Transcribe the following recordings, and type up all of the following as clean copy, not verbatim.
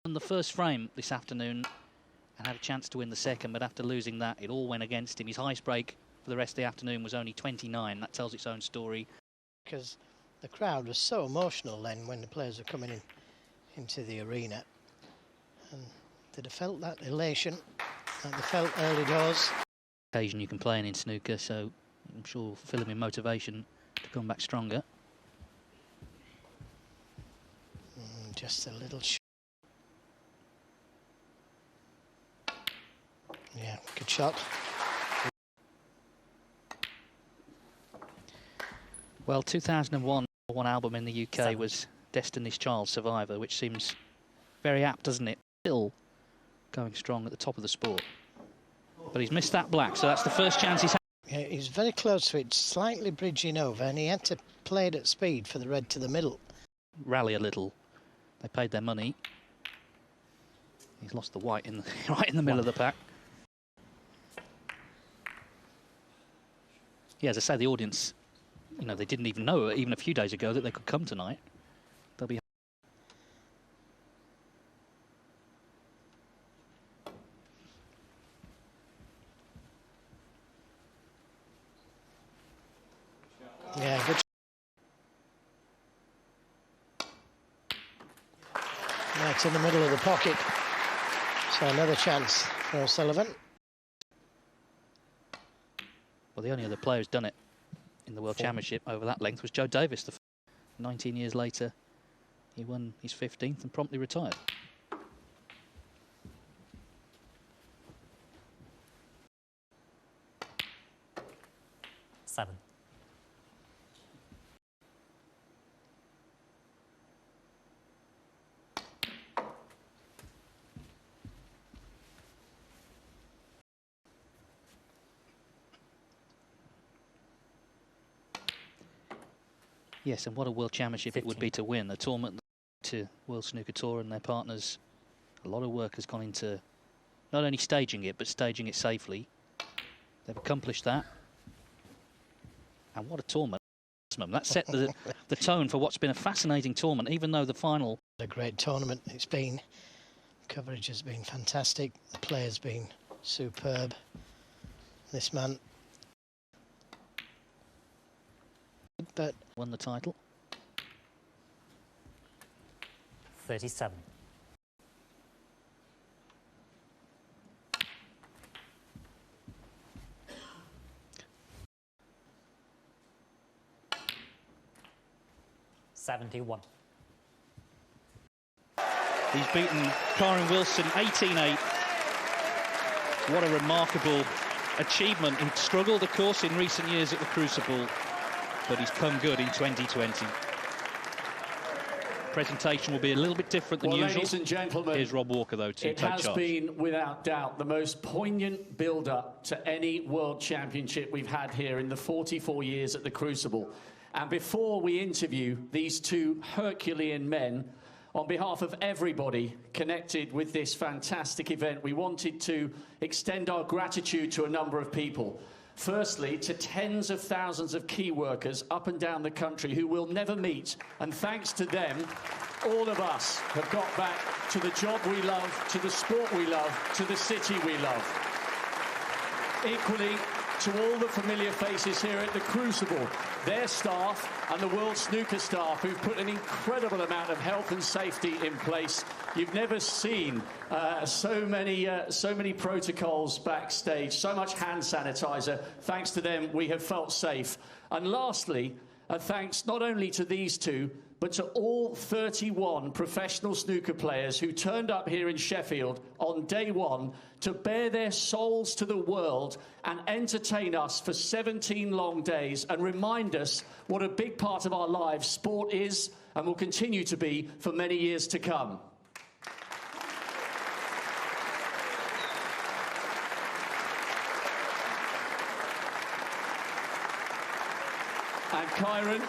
won the first frame this afternoon and had a chance to win the second, but after losing that, it all went against him. His highest break for the rest of the afternoon was only 29. That tells its own story. Because the crowd was so emotional then when the players were coming into the arena, and they'd have felt that elation that they felt early doors. Occasion you can play in snooker, so I'm sure will fill him with motivation to come back stronger. Just a little yeah, good shot. Well, 2001 one album in the UK was Destiny's Child, Survivor, which seems very apt, doesn't it? Still going strong at the top of the sport. But he's missed that black, so that's the first chance he's had. Yeah, he's very close to it, slightly bridging over, and he had to play it at speed for the red to the middle. Rally a little. They paid their money. He's lost the white in the, right in the middle of the pack. Yeah, as I say, the audience, you know, they didn't even know, even a few days ago, that they could come tonight. They'll be... Yeah, good. Right in the middle of the pocket. So another chance for O'Sullivan. Well, the only other player who's done it in the World Championship over that length was Joe Davis. 19 years later, he won his 15th and promptly retired. Seven. Yes, and what a World Championship 15. It would be to win. The tournament to World Snooker Tour and their partners, a lot of work has gone into not only staging it, but staging it safely. They've accomplished that. And what a tournament. That set the tone for what's been a fascinating tournament, even though the final... A great tournament it's been. Coverage has been fantastic. The players been superb. This man... but won the title. 37. $71. He's beaten Kyren Wilson 18-8. What a remarkable achievement. He struggled, of course, in recent years at the Crucible, but he's come good in 2020. Presentation will be a little bit different than usual. Ladies and gentlemen, here's Rob Walker, though, to take charge. It has been, without doubt, the most poignant build-up to any World Championship we've had here in the 44 years at the Crucible. And before we interview these two Herculean men, on behalf of everybody connected with this fantastic event, we wanted to extend our gratitude to a number of people. Firstly, to tens of thousands of key workers up and down the country who we'll never meet, and thanks to them, all of us have got back to the job we love, to the sport we love, to the city we love. Equally, to all the familiar faces here at the Crucible, their staff and the World Snooker staff who've put an incredible amount of health and safety in place. You've never seen so many protocols backstage, so much hand sanitizer. Thanks to them, we have felt safe. And lastly, thanks not only to these two, but to all 31 professional snooker players who turned up here in Sheffield on day one to bare their souls to the world and entertain us for 17 long days and remind us what a big part of our lives sport is and will continue to be for many years to come. And Kyren,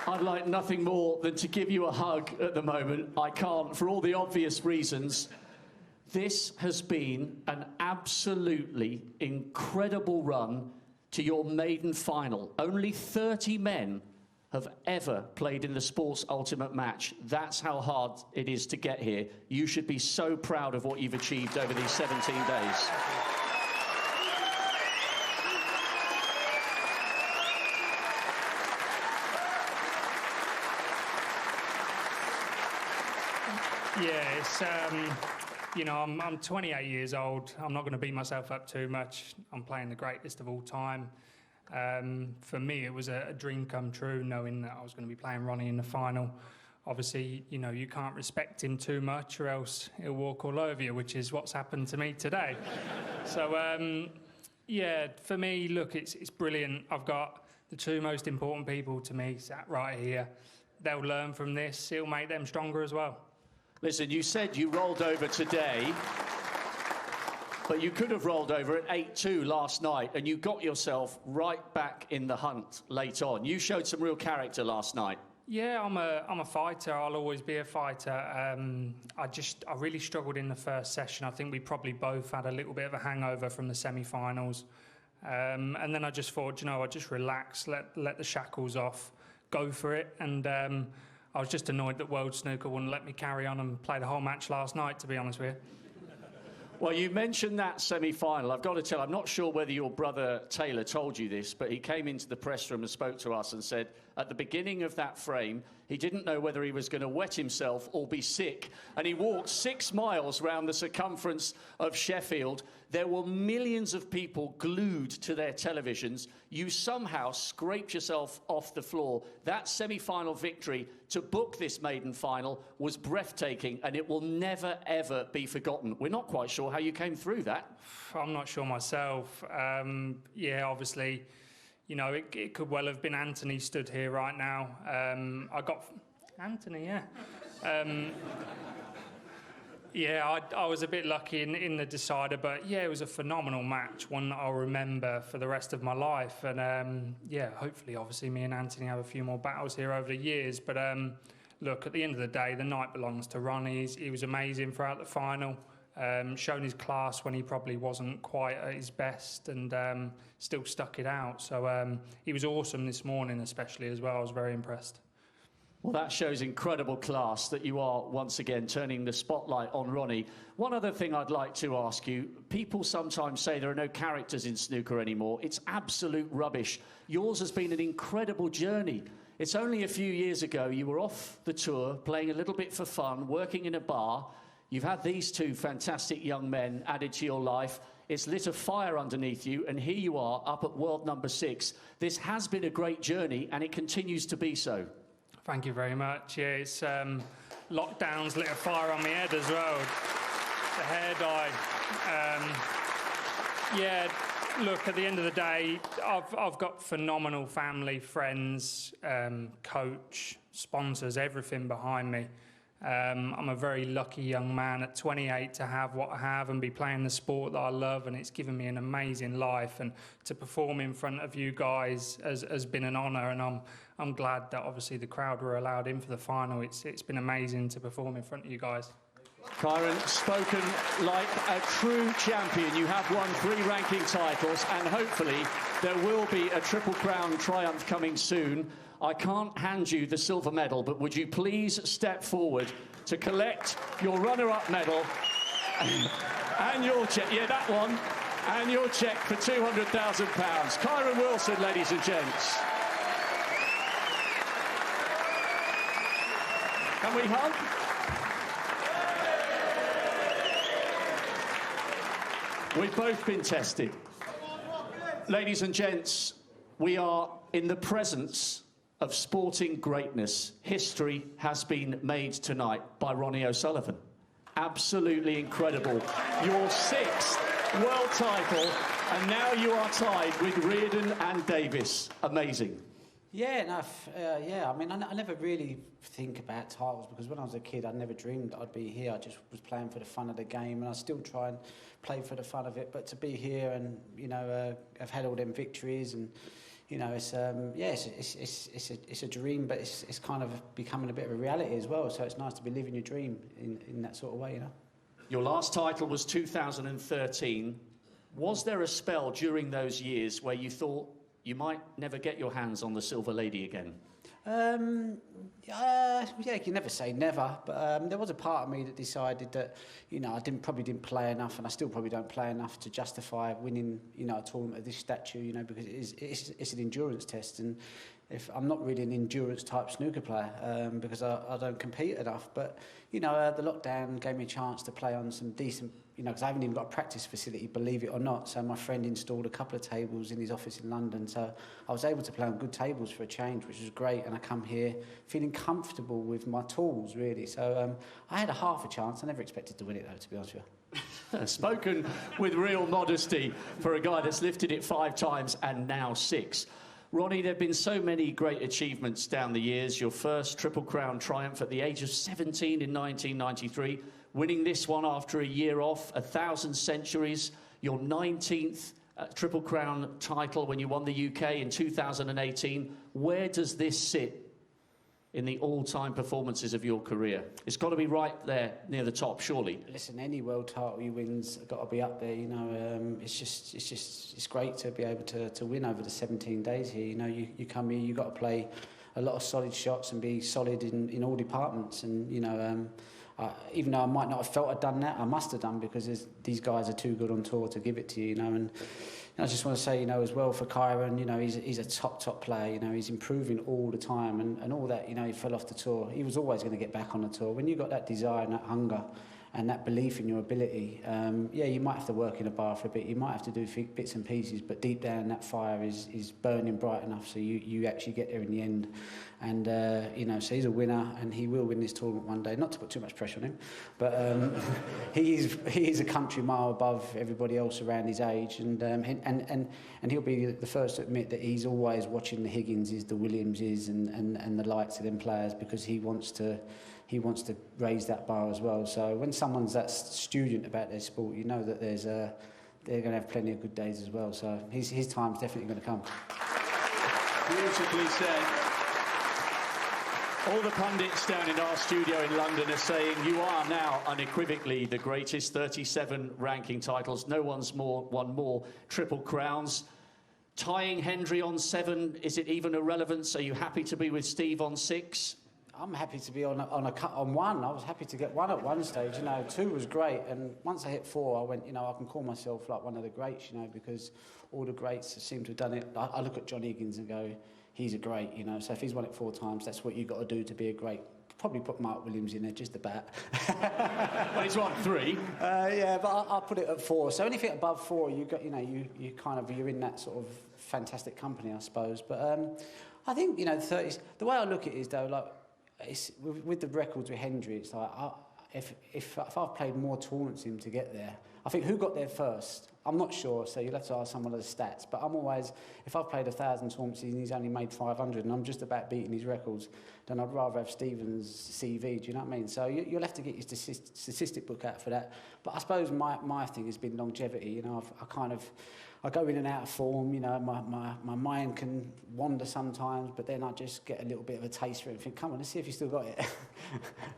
I'd like nothing more than to give you a hug at the moment. I can't, for all the obvious reasons. This has been an absolutely incredible run to your maiden final. Only 30 men have ever played in the Sports Ultimate Match. That's how hard it is to get here. You should be so proud of what you've achieved over these 17 days. Yeah, it's, you know, I'm 28 years old. I'm not going to beat myself up too much. I'm playing the greatest of all time. For me, it was a dream come true, knowing that I was going to be playing Ronnie in the final. Obviously, you know, you can't respect him too much or else he'll walk all over you, which is what's happened to me today. So, yeah, for me, look, it's brilliant. I've got the two most important people to me sat right here. They'll learn from this. It'll make them stronger as well. Listen, you said you rolled over today, but you could have rolled over at 8-2 last night, and you got yourself right back in the hunt late on. You showed some real character last night. Yeah, I'm a fighter. I'll always be a fighter. I really struggled in the first session. I think we probably both had a little bit of a hangover from the semi-finals. And then I just thought, you know, I'd just relax, let the shackles off, go for it. And I was just annoyed that World Snooker wouldn't let me carry on and play the whole match last night, to be honest with you. Well, you mentioned that semi-final. I've got to tell, I'm not sure whether your brother Taylor told you this, but he came into the press room and spoke to us and said at the beginning of that frame, he didn't know whether he was going to wet himself or be sick. And he walked 6 miles round the circumference of Sheffield. There were millions of people glued to their televisions. You somehow scraped yourself off the floor. That semi-final victory to book this maiden final was breathtaking, and it will never, ever be forgotten. We're not quite sure how you came through that. I'm not sure myself. Yeah, obviously, you know, it could well have been Anthony stood here right now. I got... Anthony, yeah. Yeah, I was a bit lucky in the decider, but yeah, it was a phenomenal match, one that I'll remember for the rest of my life. And yeah, hopefully, obviously, me and Anthony have a few more battles here over the years. But look, at the end of the day, the night belongs to Ronnie. He was amazing throughout the final, shown his class when he probably wasn't quite at his best, and still stuck it out. So he was awesome this morning, especially as well. I was very impressed. Well, that shows incredible class that you are, once again, turning the spotlight on Ronnie. One other thing I'd like to ask you, people sometimes say there are no characters in snooker anymore. It's absolute rubbish. Yours has been an incredible journey. It's only a few years ago you were off the tour, playing a little bit for fun, working in a bar. You've had these two fantastic young men added to your life. It's lit a fire underneath you, and here you are up at world number 6. This has been a great journey, and it continues to be so. Thank you very much. Yeah, it's lockdowns lit a fire on my head as well. The hair dye. Yeah, look, at the end of the day, I've got phenomenal family, friends, coach, sponsors, everything behind me. I'm a very lucky young man at 28 to have what I have and be playing the sport that I love, and it's given me an amazing life. And to perform in front of you guys has been an honour, and I'm glad that obviously the crowd were allowed in for the final. It's been amazing to perform in front of you guys. Kyren, spoken like a true champion. You have won 3 ranking titles, and hopefully there will be a Triple Crown triumph coming soon. I can't hand you the silver medal, but would you please step forward to collect your runner-up medal and your cheque, yeah, that one, and your cheque for £200,000. Kyren Wilson, ladies and gents. Can we hug? We've both been tested. Ladies and gents, we are in the presence of sporting greatness. History has been made tonight by Ronnie O'Sullivan. Absolutely incredible. Your 6th world title, and now you are tied with Reardon and Davis. Amazing. Yeah, yeah. I mean, I never really think about titles, because when I was a kid, I never dreamed I'd be here. I just was playing for the fun of the game, and I still try and play for the fun of it. But to be here and, you know, I've had all them victories, and you know, it's yeah, it's a dream, but it's kind of becoming a bit of a reality as well. So it's nice to be living your dream in that sort of way, you know. Your last title was 2013. Was there a spell during those years where you thought you might never get your hands on the Silver Lady again? Yeah, you can never say never, but there was a part of me that decided that, you know, I probably didn't play enough, and I still probably don't play enough to justify winning, you know, a tournament of this stature, you know, because it's an endurance test, and if I'm not really an endurance type snooker player, because I don't compete enough. But, you know, the lockdown gave me a chance to play on some decent, you know, because I haven't even got a practice facility, believe it or not. So my friend installed a couple of tables in his office in London. So I was able to play on good tables for a change, which was great. And I come here feeling comfortable with my tools, really. So I had a half a chance. I never expected to win it, though, to be honest with you. Spoken with real modesty for a guy that's lifted it 5 times and now 6. Ronnie, there have been so many great achievements down the years. Your first Triple Crown triumph at the age of 17 in 1993, winning this one after a year off, 1,000 centuries, your 19th Triple Crown title when you won the UK in 2018. Where does this sit in the all-time performances of your career? It's got to be right there near the top, surely. Listen, any world title you win's got to be up there. You know, it's great to be able to win over the 17 days here. You know, you come here, you got to play a lot of solid shots and be solid in all departments. And you know, even though I might not have felt I'd done that, I must have done, because these guys are too good on tour to give it to you. You know, and I just want to say, you know, as well for Kyren, you know, he's a top player. You know, he's improving all the time, and all that. You know, he fell off the tour. He was always going to get back on the tour. When you've got that desire and that hunger and that belief in your ability, yeah, you might have to work in a bar for a bit. You might have to do bits and pieces, but deep down that fire is burning bright enough, so you actually get there in the end. And you know, so he's a winner, and he will win this tournament one day. Not to put too much pressure on him, but he is a country mile above everybody else around his age, and he'll be the first to admit that he's always watching the Higginses, the Williamses, and the likes of them players, because he wants to raise that bar as well. So when someone's that student about their sport, you know that they're going to have plenty of good days as well. So his time's definitely going to come. Beautifully said. All the pundits down in our studio in London are saying you are now unequivocally the greatest. 37 ranking titles. No one's won more Triple Crowns. Tying Hendry on 7, is it even a relevance? Are you happy to be with Steve on 6? I'm happy to be on 1. I was happy to get 1 at one stage. You know, 2 was great, and once I hit 4, I went, you know, I can call myself like one of the greats. You know, because all the greats seem to have done it. I look at John Higgins and go, he's a great. You know, so if he's won it 4 times, that's what you've got to do to be a great. Probably put Mark Williams in there just about. Well, he's won 3. Yeah, but I'll put it at 4. So anything above 4, you got, you know, you kind of, you're in that sort of fantastic company, I suppose. But I think, you know, the 30s. The way I look at it is though, like. It's, with the records with Hendry, it's like if I've played more tournaments than him to get there, I think who got there first? I'm not sure, so you'll have to ask someone of the stats. But I'm always, if I've played 1,000 tournaments and he's only made 500 and I'm just about beating his records, then I'd rather have Stephen's CV, do you know what I mean? So you'll have to get your statistic book out for that. But I suppose my thing has been longevity. You know, I go in and out of form, you know, my mind can wander sometimes, but then I just get a little bit of a taste for it and think, come on, let's see if you still got it.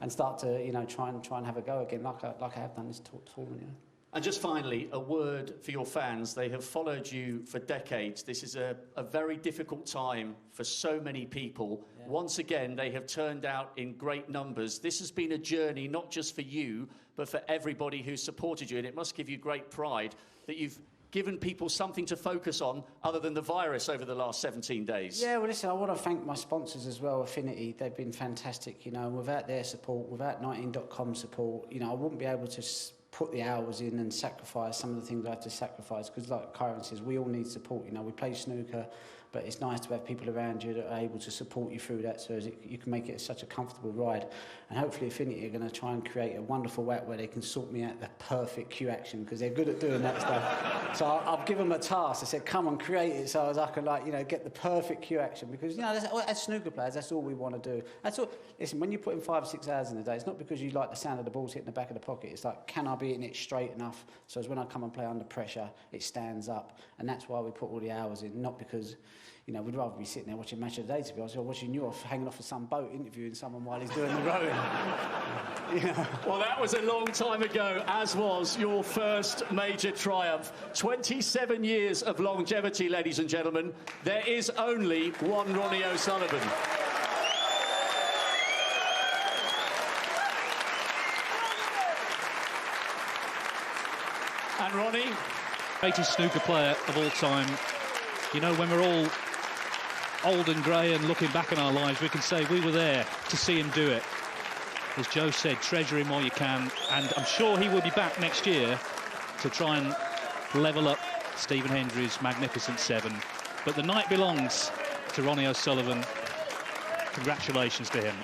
And start to, you know, try and have a go again, like I have done this tournament, you know. And just finally, a word for your fans. They have followed you for decades. This is a very difficult time for so many people. Yeah. Once again, they have turned out in great numbers. This has been a journey not just for you, but for everybody who supported you. And it must give you great pride that you've given people something to focus on other than the virus over the last 17 days. Yeah, well, listen, I want to thank my sponsors as well, Affinity. They've been fantastic, you know. Without their support, without 19.com support, you know, I wouldn't be able to put the hours in and sacrifice some of the things I have to sacrifice, because like Kyren says, we all need support. You know, we play snooker, but it's nice to have people around you that are able to support you through that, so you can make it such a comfortable ride. And hopefully Affinity are going to try and create a wonderful app where they can sort me out the perfect cue action, because they're good at doing that stuff. So I've given them a task. I said, come on, create it so as I can, like, you know, get the perfect cue action, because, you know, as snooker players, that's all we want to do. That's all. Listen, when you put in 5 or 6 hours in a day, it's not because you like the sound of the balls hitting the back of the pocket. It's like, can I be hitting it straight enough so as when I come and play under pressure, it stands up? And that's why we put all the hours in, not because, you know, we'd rather be sitting there watching Match of the Day, to be honest, or watching you off, hanging off of some boat, interviewing someone while he's doing the rowing. You know? Well, that was a long time ago, as was your first major triumph. 27 years of longevity, ladies and gentlemen. There is only one Ronnie O'Sullivan. And Ronnie? Greatest snooker player of all time. You know, when we're all old and grey and looking back on our lives, we can say we were there to see him do it. As Joe said, treasure him while you can, and I'm sure he will be back next year to try and level up Stephen Hendry's magnificent 7. But the night belongs to Ronnie O'Sullivan. Congratulations to him.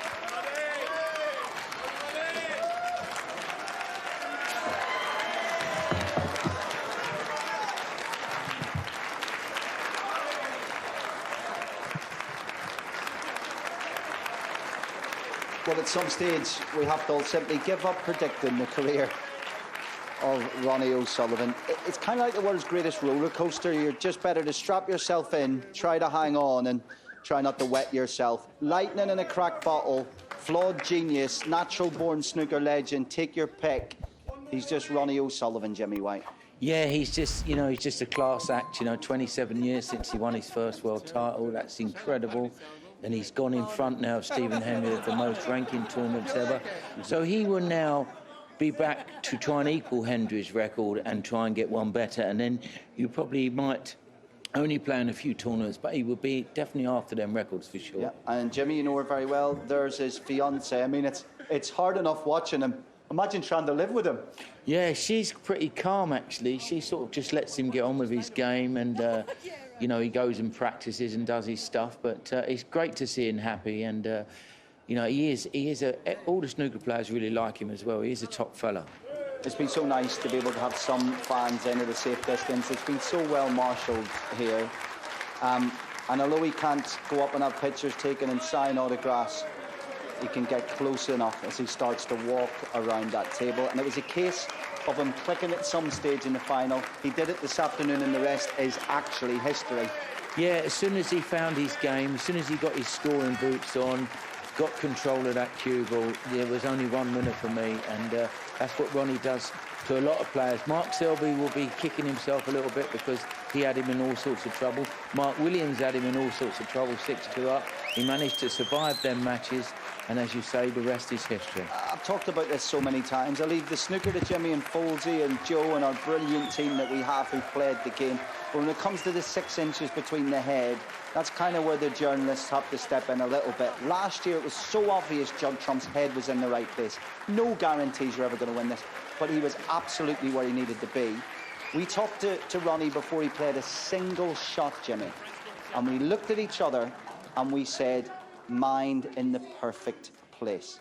Well, at some stage, we have to all simply give up predicting the career of Ronnie O'Sullivan. It's kind of like the world's greatest roller coaster. You're just better to strap yourself in, try to hang on, and try not to wet yourself. Lightning in a cracked bottle, flawed genius, natural-born snooker legend, take your pick. He's just Ronnie O'Sullivan, Jimmy White. Yeah, he's just, you know, he's just a class act. You know, 27 years since he won his first world title. That's incredible. And he's gone in front now of Stephen Hendry of the most ranking tournaments ever. So he will now be back to try and equal Hendry's record and try and get one better. And then you probably might only play in a few tournaments, but he will be definitely after them records for sure. Yeah, and Jimmy, you know her very well. There's his fiancée. I mean, it's hard enough watching him. Imagine trying to live with him. Yeah, she's pretty calm, actually. She sort of just lets him get on with his game, and you know, he goes and practices and does his stuff. But it's great to see him happy, and you know, he is all the snooker players really like him as well. He is a top fella. It's been so nice to be able to have some fans in at a safe distance. It's been so well marshalled here. And although he can't go up and have pictures taken and sign autographs, he can get close enough as he starts to walk around that table. And it was a case of him clicking at some stage in the final. He did it this afternoon, and the rest is actually history. Yeah, as soon as he found his game, as soon as he got his scoring boots on, got control of that cue ball, there was only one winner for me, and that's what Ronnie does to a lot of players. Mark Selby will be kicking himself a little bit because he had him in all sorts of trouble. Mark Williams had him in all sorts of trouble, 6-2 up. He managed to survive them matches, and as you say, the rest is history. I've talked about this so many times. I leave the snooker to Jimmy and Folsey and Joe and our brilliant team that we have who played the game. But when it comes to the 6 inches between the head, that's kind of where the journalists have to step in a little bit. Last year, it was so obvious Judd Trump's head was in the right place. No guarantees you're ever going to win this, but he was absolutely where he needed to be. We talked to Ronnie before he played a single shot, Jimmy, and we looked at each other and we said, mind in the perfect place.